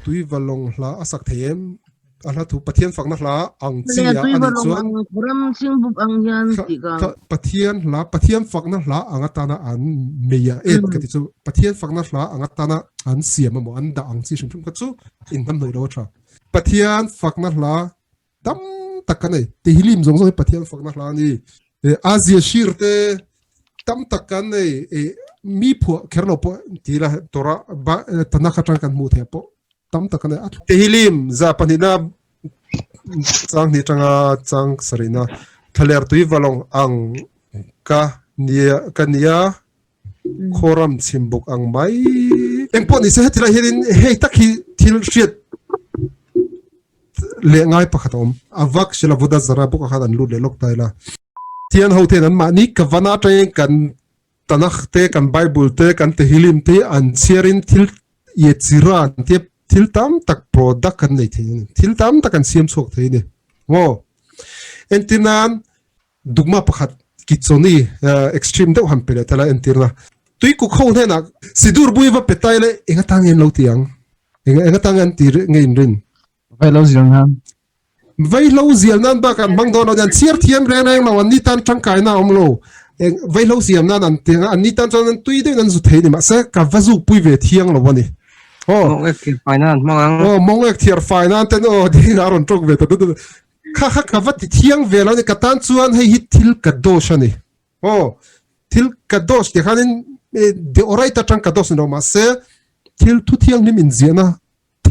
tui valong hla asak them ala thu pathian fakna hla ang chi ya tui ani valong chuan ang kuram singbuk ang yan tika pathian fakna hla anga tana an meya ka ti chu pathian fakna hla anga tana an siam mo an da ang chi shum ka chu in tam noi ro tha pathian fakna hla tam takanai te hilim zong zong pathian fakna hla ni azia shirte tam takanai mi phu kherlo po tila tora ba tanaka tang kan mu the po tam takanai te hilim za panina chang ni changa chang sarina thaler tui valong ang ka nia khoram chimbuk ang mai engpo ni se tila hirin hei takhi thil shit le ngai pakhatom avak shila voda zara buka khadan lu le lok taila tian ho te nan ma ni kavana train kan tanakh te kan bible te kan te hilim te an cherin thil ye chiran te thil tam tak product kan nei thein thil tam tak kan siam chok thein ni ngo entinan dugma pakhat kichoni extreme de ham pele tala entirna tui ku khon he na sidur buiwa petaile enga tangen lo tiang enga tangan tir ngein rin vai lo ziang han vai lo zial nan ba kan mangdo no dan chiar thiam re na ma wan ni tan tangkai na omlo vai lo siam nan an tinga an ni tan chon tui de nan zu thei ni ma sa ka vazu pui ve thiang lo wani mong ek finance mong ek thiar finance ten di na ron tok ve ta kha ka vat thiang ve lo ni ka tan chuan hei hi thil ka dosh ani thil ka dosh de khanin de orai ta tang ka dosh no ma se thil thu thiang ni min ziana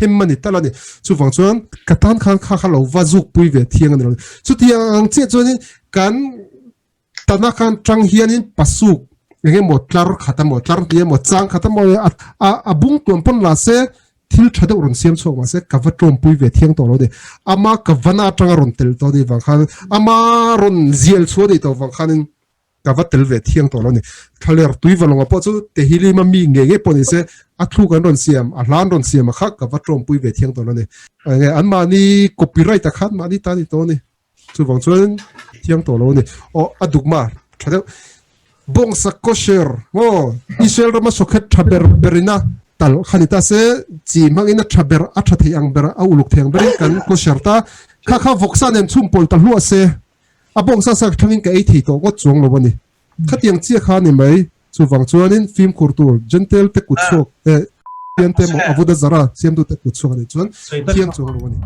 thêm mà nít tala nè, chú vàng chuan katan khan kha lo vazuk pui về thiang anh rồi, chú thiang chết chuan kan tana khan trăng hian in pasuk, nghe một lar khata một lar kia một trang khata một bung tuam pon la se thil thada ron siam chok ma se kavat trom pui về thiang to lo de, ama kavana trăng ron tel to de vàng khan, ama ron ziel chuan de to vàng khan kavat tel về thiang to lo nè, thaler tui valong apo chu te hili ma mi nge pon se athu kan ron siam a hlan ron siam kha ka vatrom pui ve thiang to lo ne nge an ma ni copyright ta khat ma ni ta ni to ni chu wang chuan thiang to lo ni o adukma thade bong sakko share mo isel rama sokhet thaber berina tal khanita se chi mangina thaber atha thei ang ber a uluk theng ber kan ko sharta kha voksa nem chum pol ta hlu ase a bong sa sak thangin ka ei thei to ko chuang lo bani khatiang chi kha ni mai chu wang chuanin film kurtur gentle te kuchok pian te mo avuda zara siam du te kuchok ani chuan thiam chuang lo ni